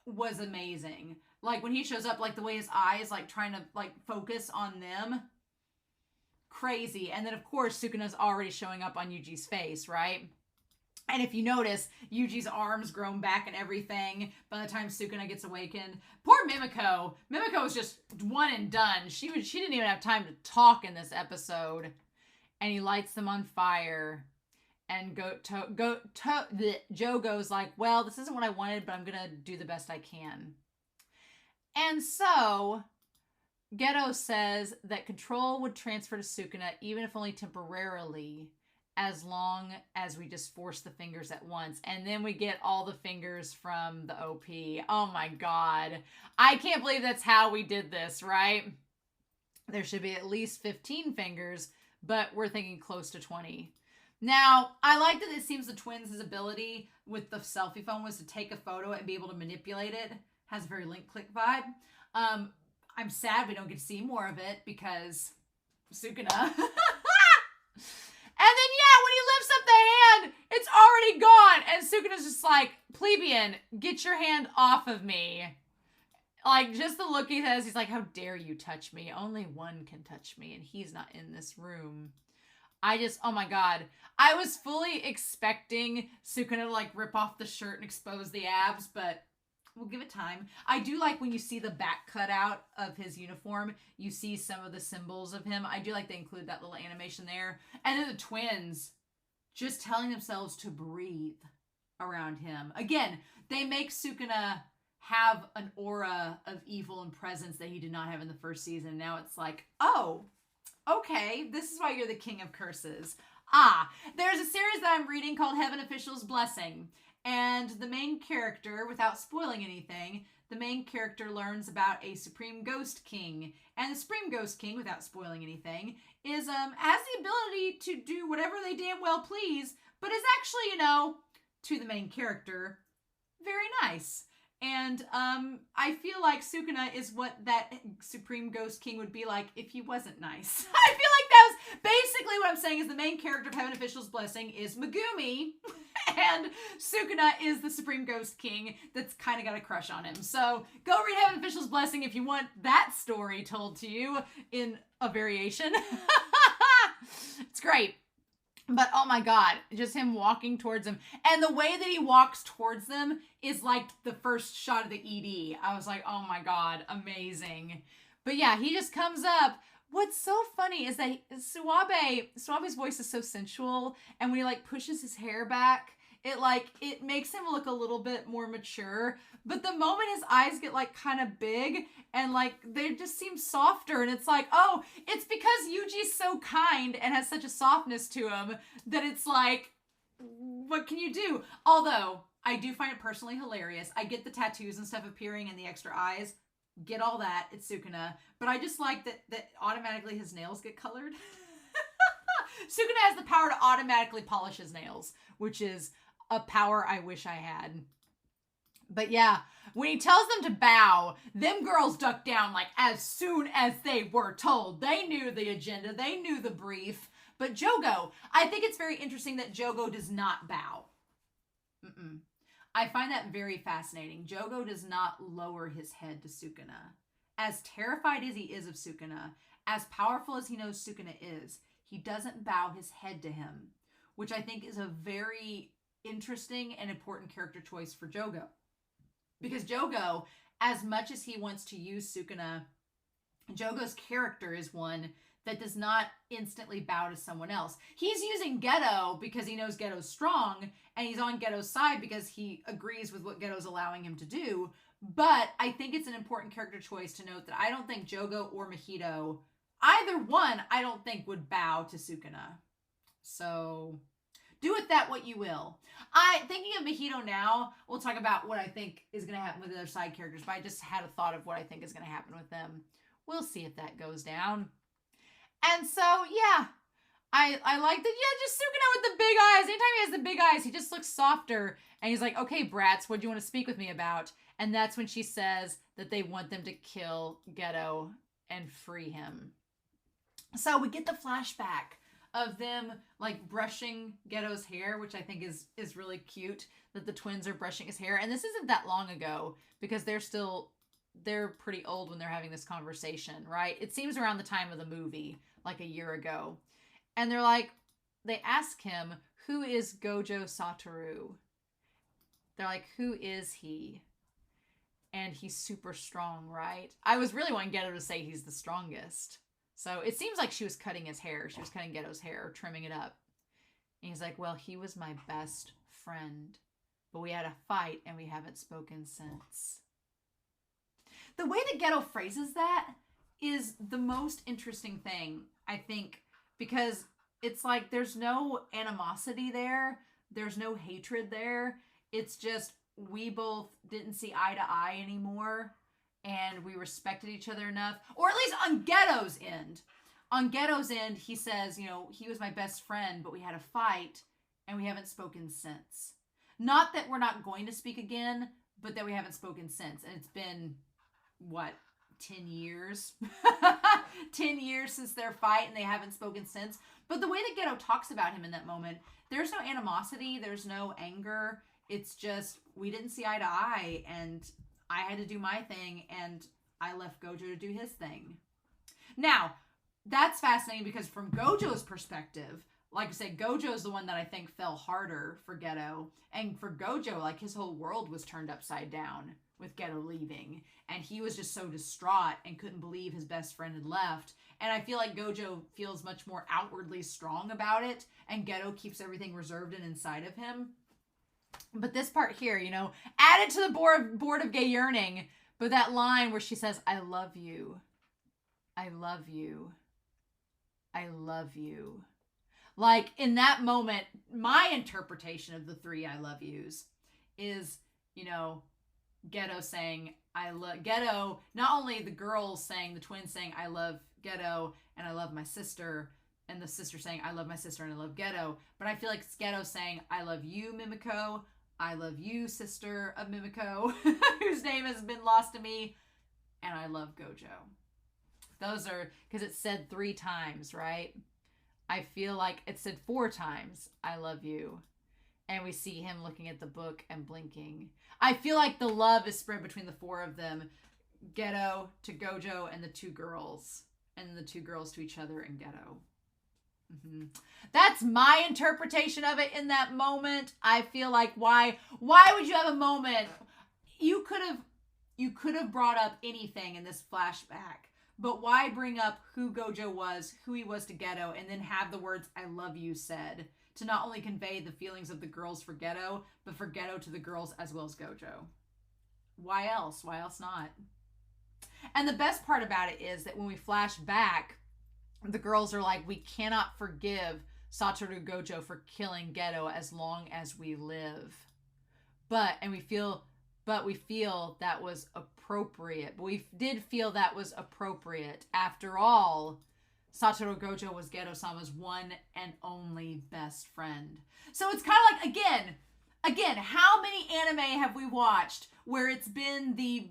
was amazing. When he shows up, the way his eyes, trying to, focus on them. Crazy. And then, of course, Sukuna's already showing up on Yuji's face, right? And if you notice, Yuji's arms grown back and everything by the time Sukuna gets awakened. Poor Mimiko. Mimiko was just one and done. She didn't even have time to talk in this episode. And he lights them on fire. And Joe goes like, well, this isn't what I wanted, but I'm going to do the best I can. And so, Geto says that control would transfer to Sukuna, even if only temporarily, as long as we just force the fingers at once. And then we get all the fingers from the OP. Oh my god. I can't believe that's how we did this, right? There should be at least 15 fingers, but we're thinking close to 20. Now, I like that it seems the twins' ability with the selfie phone was to take a photo and be able to manipulate it. Has a very link click vibe. I'm sad we don't get to see more of it because Sukuna. And then, yeah, when he lifts up the hand, it's already gone. And Sukuna's just like, plebeian, get your hand off of me. Like, just the look he has, he's like, how dare you touch me? Only one can touch me, and he's not in this room. Oh my god. I was fully expecting Sukuna to, like, rip off the shirt and expose the abs, but we'll give it time. I do like when you see the back cutout of his uniform, you see some of the symbols of him. I do like they include that little animation there. And then the twins just telling themselves to breathe around him. Again, they make Sukuna have an aura of evil and presence that he did not have in the first season. Now it's like, oh, okay, this is why you're the king of curses. There's a series that I'm reading called Heaven Official's Blessing. And the main character, without spoiling anything, the main character learns about a Supreme Ghost King. And the Supreme Ghost King, without spoiling anything, has the ability to do whatever they damn well please, but is actually, to the main character, very nice. And I feel like Sukuna is what that Supreme Ghost King would be like if he wasn't nice. I feel like that was basically what I'm saying is the main character of Heaven Official's Blessing is Megumi, and Sukuna is the Supreme Ghost King that's kind of got a crush on him. So go read Heaven Official's Blessing if you want that story told to you in a variation. It's great. But oh my god, just him walking towards them. And the way that he walks towards them is like the first shot of the ED. I was like, oh my god, amazing. But yeah, he just comes up. What's so funny is that Suabe's voice is so sensual. And when he like pushes his hair back, it makes him look a little bit more mature. But the moment his eyes get like kind of big and like they just seem softer, and it's like, oh, it's because Yuji's so kind and has such a softness to him that it's like, what can you do? Although I do find it personally hilarious. I get the tattoos and stuff appearing and the extra eyes. Get all that. It's Sukuna. But I just like that automatically his nails get colored. Sukuna has the power to automatically polish his nails, which is a power I wish I had. But yeah, when he tells them to bow, them girls duck down like as soon as they were told. They knew the agenda. They knew the brief. But Jogo, I think it's very interesting that Jogo does not bow. I find that very fascinating. Jogo does not lower his head to Sukuna. As terrified as he is of Sukuna, as powerful as he knows Sukuna is, he doesn't bow his head to him, which I think is a very interesting and important character choice for Jogo. Because Jogo, as much as he wants to use Sukuna, Jogo's character is one that does not instantly bow to someone else. He's using Geto because he knows Geto's strong, and he's on Geto's side because he agrees with what Geto's allowing him to do. But I think it's an important character choice to note that I don't think Jogo or Mahito, either one, I don't think would bow to Sukuna. So do with that what you will. Thinking of Mahito now, we'll talk about what I think is going to happen with the other side characters, but I just had a thought of what I think is going to happen with them. We'll see if that goes down. And so, yeah, I like that. Yeah, just Sukuna with the big eyes. Anytime he has the big eyes, he just looks softer. And he's like, okay, brats, what do you want to speak with me about? And that's when she says that they want them to kill Geto and free him. So we get the flashback of them like brushing Geto's hair, which I think is really cute that the twins are brushing his hair. And this isn't that long ago because they're pretty old when they're having this conversation, right? It seems around the time of the movie, like a year ago. And they ask him, who is Gojo Satoru? They're like, who is he? And he's super strong, right? I was really wanting Geto to say he's the strongest. So it seems like she was cutting his hair. She was cutting Geto's hair, trimming it up. And he's like, well, he was my best friend. But we had a fight and we haven't spoken since. The way that Geto phrases that is the most interesting thing, I think, because it's like there's no animosity there. There's no hatred there. It's just we both didn't see eye to eye anymore. And we respected each other enough, or at least on Geto's end. On Geto's end, he says, he was my best friend, but we had a fight, and we haven't spoken since. Not that we're not going to speak again, but that we haven't spoken since. And it's been, 10 years. 10 years since their fight, and they haven't spoken since. But the way that Geto talks about him in that moment, there's no animosity, there's no anger. It's just, we didn't see eye to eye, and I had to do my thing, and I left Gojo to do his thing. Now, that's fascinating because from Gojo's perspective, like I said, Gojo is the one that I think fell harder for Geto. And for Gojo, like, his whole world was turned upside down with Geto leaving. And he was just so distraught and couldn't believe his best friend had left. And I feel like Gojo feels much more outwardly strong about it, and Geto keeps everything reserved and inside of him. But this part here, you know, added to the board of gay yearning, but that line where she says, I love you. I love you. I love you. Like, in that moment, my interpretation of the 3 I love yous is, you know, Geto saying, I love Geto, not only the girls saying, the twins saying, I love Geto and I love my sister, and the sister saying, I love my sister and I love Geto, but I feel like it's Geto saying, I love you, Mimiko. I love you, sister of Mimiko, whose name has been lost to me, and I love Gojo. Those are, because it said 3 times, right? I feel like it said 4 times, I love you. And we see him looking at the book and blinking. I feel like the love is spread between the 4 of them. Geto to Gojo and the 2 girls. And the 2 girls to each other and Geto. Mm-hmm. That's my interpretation of it in that moment. I feel like why would you have a moment? You could have brought up anything in this flashback. But why bring up who Gojo was, who he was to Geto, and then have the words, I love you said, to not only convey the feelings of the girls for Geto, but for Geto to the girls as well as Gojo? Why else? Why else not? And the best part about it is that when we flash back, the girls are like, we cannot forgive Satoru Gojo for killing Geto as long as we live. But we feel that was appropriate. But we did feel that was appropriate. After all, Satoru Gojo was Geto-sama's one and only best friend. So it's kind of like, again, how many anime have we watched where it's been the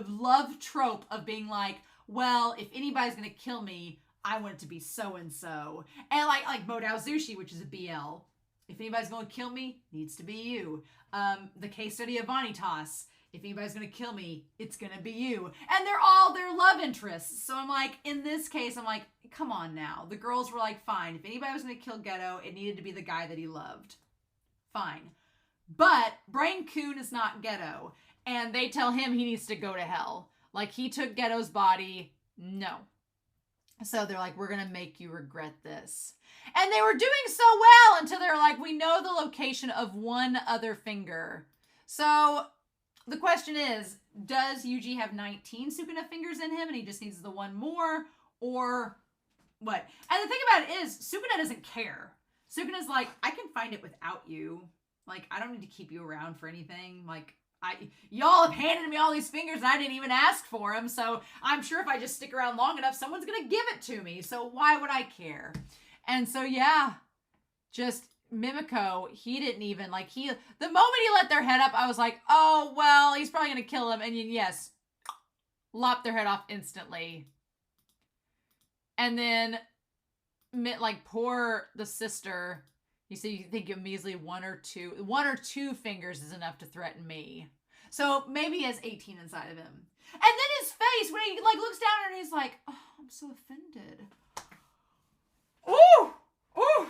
love trope of being like, well, if anybody's going to kill me, I want it to be so-and-so. And like Modao Zushi, which is a BL. If anybody's going to kill me, needs to be you. The case study of Vanitas. If anybody's going to kill me, it's going to be you. And they're all their love interests. So I'm like, in this case, I'm like, come on now. The girls were like, fine. If anybody was going to kill Geto, it needed to be the guy that he loved. Fine. But Brain Coon is not Geto. And they tell him he needs to go to hell. Like, he took Geto's body. No. So they're like, we're going to make you regret this. And they were doing so well until they're like, we know the location of one other finger. So the question is, does Yuji have 19 Sukuna fingers in him and he just needs the one more? Or what? And the thing about it is, Sukuna doesn't care. Sukuna's like, I can find it without you. Like, I don't need to keep you around for anything. Like, y'all have handed me all these fingers and I didn't even ask for them. So I'm sure if I just stick around long enough, someone's going to give it to me. So why would I care? And so, yeah, just Mimiko, he didn't even, like, the moment he let their head up, I was like, oh, well, he's probably going to kill him. And yes, lop their head off instantly. And then, like, poor the sister, you see, you think of measly one or two fingers is enough to threaten me. So maybe he has 18 inside of him. And then his face, when he, like, looks down at her and he's like, oh, I'm so offended. Ooh! Ooh!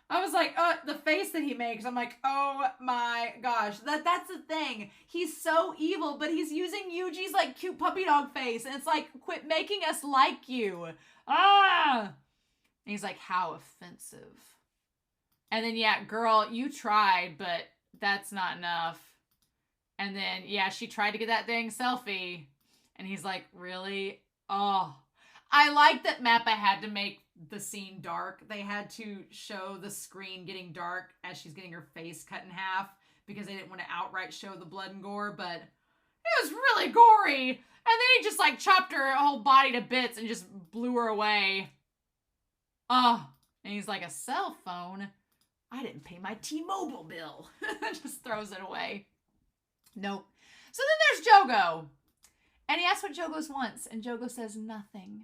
I was like, the face that he makes, I'm like, oh my gosh. That's the thing. He's so evil, but he's using Yuji's, like, cute puppy dog face. And it's like, quit making us like you. Ah! And he's like, how offensive. And then, yeah, girl, you tried, but that's not enough. And then, yeah, she tried to get that dang selfie. And he's like, really? Oh. I like that Mappa had to make the scene dark. They had to show the screen getting dark as she's getting her face cut in half because they didn't want to outright show the blood and gore, but it was really gory. And then he just, like, chopped her whole body to bits and just blew her away. Oh. And he's like, a cell phone? I didn't pay my T-Mobile bill. Just throws it away. Nope. So then there's Jogo. And he asks what Jogo's wants, and Jogo says nothing.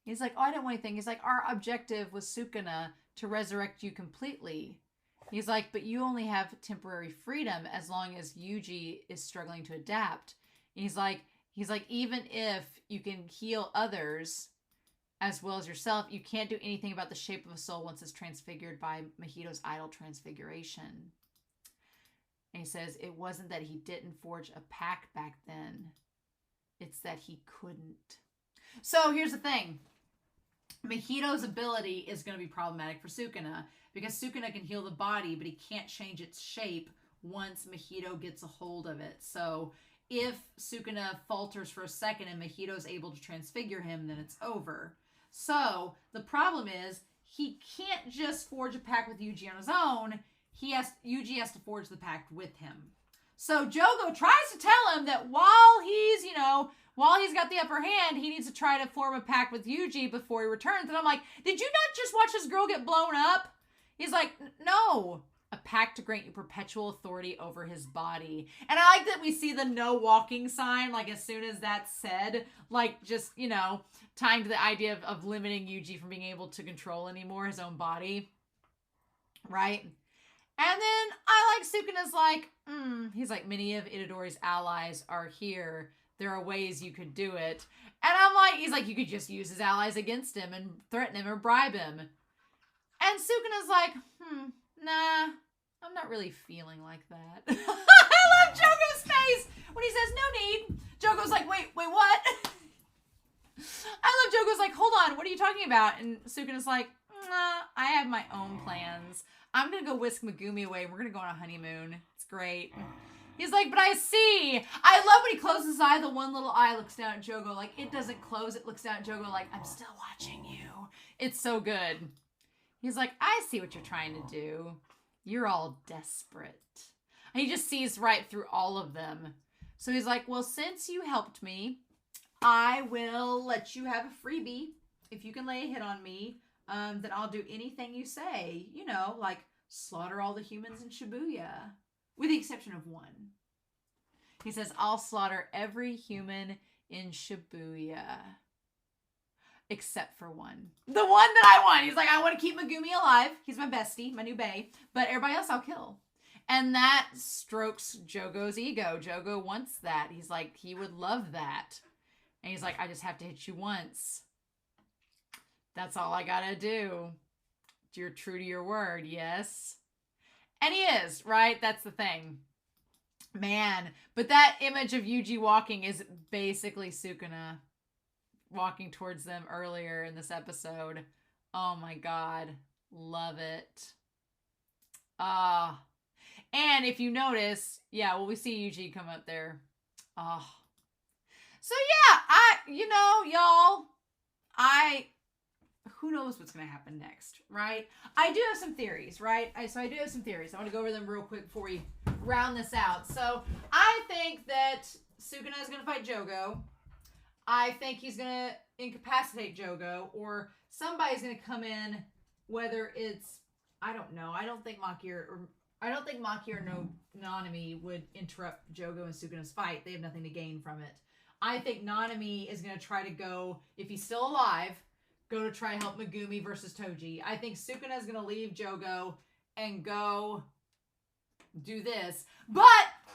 He's like, oh, I didn't want anything. He's like, our objective was Sukuna to resurrect you completely. He's like, but you only have temporary freedom as long as Yuji is struggling to adapt. And he's like, even if you can heal others as well as yourself, you can't do anything about the shape of a soul once it's transfigured by Mahito's idol transfiguration. And he says, it wasn't that he didn't forge a pact back then. It's that he couldn't. So here's the thing. Mahito's ability is going to be problematic for Sukuna because Sukuna can heal the body, but he can't change its shape once Mahito gets a hold of it. So if Sukuna falters for a second and Mahito's able to transfigure him, then it's over. So the problem is he can't just forge a pact with Yuji on his own. Yuji has to forge the pact with him. So Jogo tries to tell him that while he's got the upper hand, he needs to try to form a pact with Yuji before he returns. And I'm like, did you not just watch this girl get blown up? He's like, no. A pact to grant you perpetual authority over his body. And I like that we see the no walking sign, like as soon as that's said, like just, tying to the idea of limiting Yuji from being able to control anymore his own body. Right? And then I like Sukuna's like, he's like, many of Itadori's allies are here. There are ways you could do it. And I'm like, he's like, you could just use his allies against him and threaten him or bribe him. And Sukuna's like, nah, I'm not really feeling like that. I love Jogo's face when he says no need. Jogo's like, wait, what? I love Jogo's like, hold on, what are you talking about? And Sukuna's like, nah, I have my own plans. I'm going to go whisk Megumi away. We're going to go on a honeymoon. It's great. He's like, but I see. I love when he closes his eye. The one little eye looks down at Jogo. Like, it doesn't close. It looks down at Jogo like, I'm still watching you. It's so good. He's like, I see what you're trying to do. You're all desperate. And he just sees right through all of them. So he's like, well, since you helped me, I will let you have a freebie. If you can lay a hit on me, then I'll do anything you say. Like slaughter all the humans in Shibuya. With the exception of one. He says, I'll slaughter every human in Shibuya. Except for one. The one that I want. He's like, I want to keep Megumi alive. He's my bestie, my new bae. But everybody else I'll kill. And that strokes Jogo's ego. Jogo wants that. He's like, he would love that. And he's like, I just have to hit you once. That's all I gotta do. You're true to your word, yes? And he is, right? That's the thing. Man. But that image of Yuji walking is basically Sukuna walking towards them earlier in this episode. Oh my God. Love it. And if you notice, we see Yuji come up there. So y'all, who knows what's going to happen next, right? I do have some theories, right? I do have some theories. I want to go over them real quick before we round this out. So I think that Sukuna is going to fight Jogo. I think he's going to incapacitate Jogo, or somebody's going to come in, whether it's, I don't know. I don't think Maki or Nanami would interrupt Jogo and Sukuna's fight. They have nothing to gain from it. I think Nanami is going to try to go, if he's still alive, go to try to help Megumi versus Toji. I think Sukuna is going to leave Jogo and go do this. But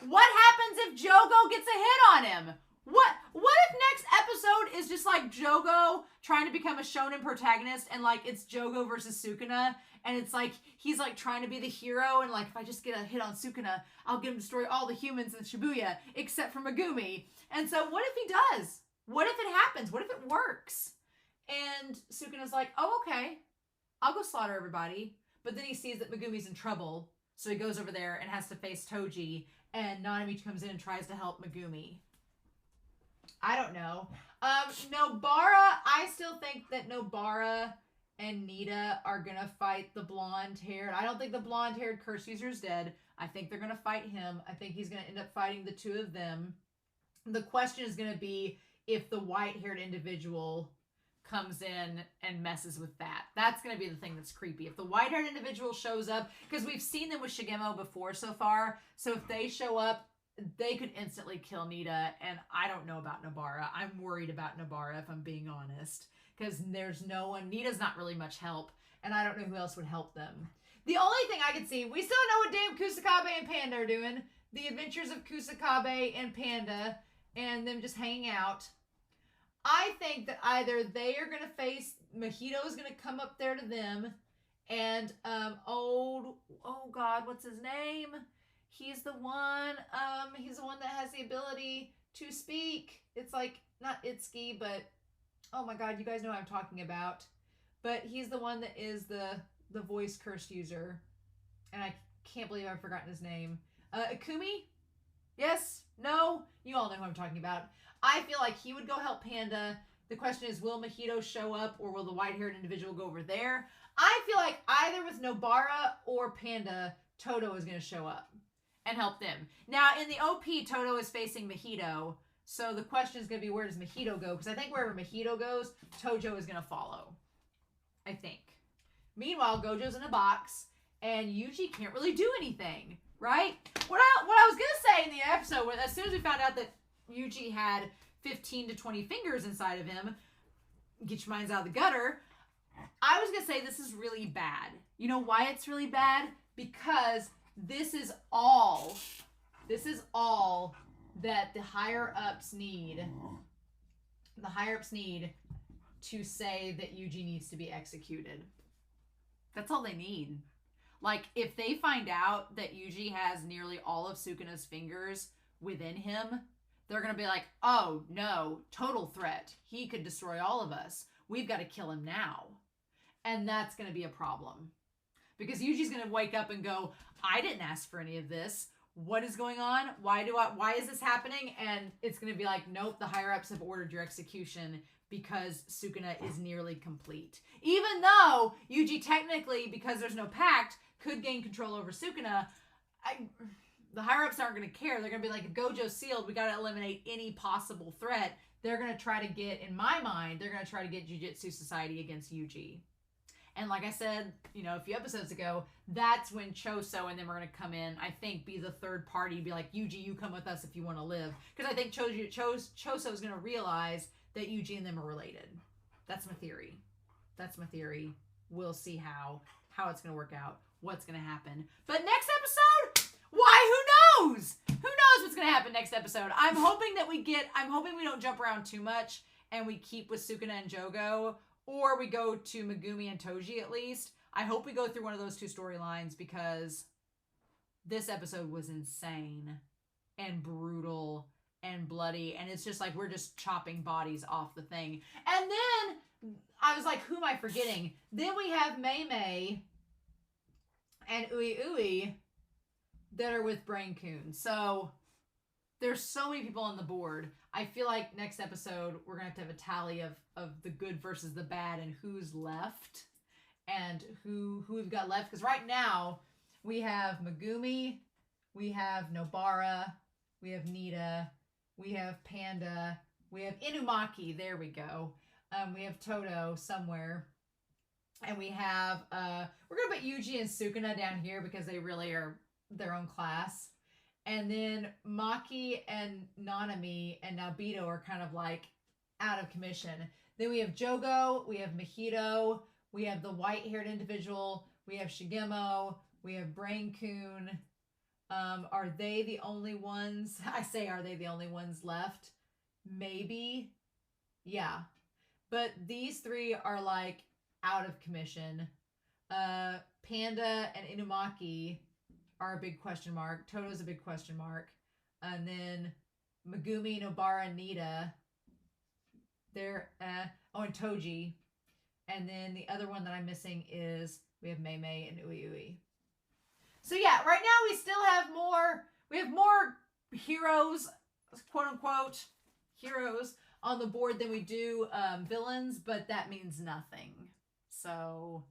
what happens if Jogo gets a hit on him? What if next episode is just like Jogo trying to become a shonen protagonist and like it's Jogo versus Sukuna and it's like he's like trying to be the hero and like if I just get a hit on Sukuna, I'll get him to destroy all the humans in Shibuya except for Megumi. And so what if he does? What if it happens? What if it works? And Sukuna's like, oh, okay, I'll go slaughter everybody. But then he sees that Megumi's in trouble. So he goes over there and has to face Toji. And Nanami comes in and tries to help Megumi. I don't know. Nobara, I still think that Nobara and Nita are going to fight the blonde-haired. I don't think the blonde-haired curse user is dead. I think they're going to fight him. I think he's going to end up fighting the two of them. The question is going to be if the white-haired individual comes in and messes with that. That's going to be the thing that's creepy. If the white-haired individual shows up, because we've seen them with Shigemo before so far, so if they show up they could instantly kill Nita, and I don't know about Nobara. I'm worried about Nobara, if I'm being honest, because there's no one. Nita's not really much help, and I don't know who else would help them. The only thing I could see, we still don't know what damn Kusakabe and Panda are doing. The adventures of Kusakabe and Panda, and them just hanging out. I think that either they are gonna face Mahito's gonna come up there to them, and oh god, what's his name? He's the one that has the ability to speak. It's like, not Itsuki, but oh my god, you guys know what I'm talking about. But he's the one that is the voice curse user. And I can't believe I've forgotten his name. Ikumi? Yes? No? You all know who I'm talking about. I feel like he would go help Panda. The question is, will Mahito show up, or will the white-haired individual go over there? I feel like either with Nobara or Panda, Todo is going to show up and help them. Now, in the OP, Todo is facing Mahito, so the question is going to be, where does Mahito go? Because I think wherever Mahito goes, Tojo is going to follow. I think. Meanwhile, Gojo's in a box, and Yuji can't really do anything, right? What I was going to say in the episode, as soon as we found out that Yuji had 15 to 20 fingers inside of him, get your minds out of the gutter, I was going to say this is really bad. You know why it's really bad? Because this is all that the higher ups need. The higher ups need to say that Yuji needs to be executed. That's all they need. Like, if they find out that Yuji has nearly all of Sukuna's fingers within him, they're going to be like, oh no, total threat. He could destroy all of us. We've got to kill him now. And that's going to be a problem. Because Yuji's going to wake up and go, I didn't ask for any of this. What is going on? Why is this happening? And it's going to be like, nope, the higher ups have ordered your execution because Sukuna is nearly complete. Even though Yuji technically, because there's no pact, could gain control over Sukuna, the higher ups aren't going to care. They're going to be like, if Gojo's sealed, we got to eliminate any possible threat. They're going to try to get, in my mind, they're going to try to get Jujutsu Society against Yuji. And like I said, a few episodes ago, that's when Choso and them are going to come in, I think, be the third party, be like, Yuji, you come with us if you want to live. Because I think Choso is going to realize that Yuji and them are related. That's my theory. We'll see how it's going to work out, what's going to happen. But next episode, why, who knows? Who knows what's going to happen next episode? I'm hoping we don't jump around too much and we keep with Sukuna and Jogo, or we go to Megumi and Toji at least. I hope we go through one of those two storylines because this episode was insane and brutal and bloody. And it's just like we're just chopping bodies off the thing. And then I was like, who am I forgetting? Then we have Mei Mei and Ui Ui that are with Brain Coon. So there's so many people on the board. I feel like next episode we're going to have a tally of the good versus the bad and who's left and who we've got left. Because right now we have Megumi, we have Nobara, we have Nita, we have Panda, we have Inumaki, there we go. We have Todo somewhere. And we have, we're going to put Yuji and Sukuna down here because they really are their own class. And then Maki and Nanami and Nobito are kind of like out of commission. Then we have Jogo, we have Mahito, we have the white-haired individual, we have Shigemo, we have Brain Coon. Are they the only ones? I say, are they the only ones left? Maybe. Yeah. But these three are like out of commission. Panda and Inumaki are a big question mark. Toto's a big question mark. And then Megumi, Nobara, and Nita. They're, and Toji. And then the other one that I'm missing is we have Mei Mei and Ui Ui. So yeah, right now we still have more heroes, quote unquote, heroes on the board than we do villains, but that means nothing. So,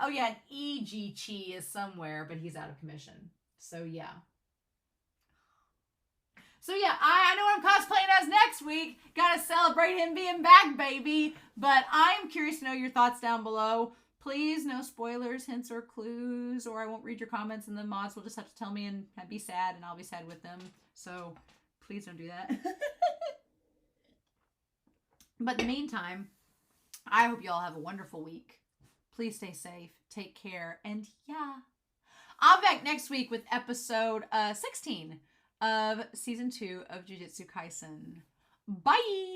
oh yeah, and Iichi is somewhere, but he's out of commission. So yeah. I know what I'm cosplaying as next week. Gotta celebrate him being back, baby. But I'm curious to know your thoughts down below. Please, no spoilers, hints, or clues, or I won't read your comments and the mods will just have to tell me and be sad, and I'll be sad with them. So please don't do that. But in the meantime, I hope you all have a wonderful week. Please stay safe, take care, and yeah. I'll be back next week with episode 16 of season 2 of Jujutsu Kaisen. Bye!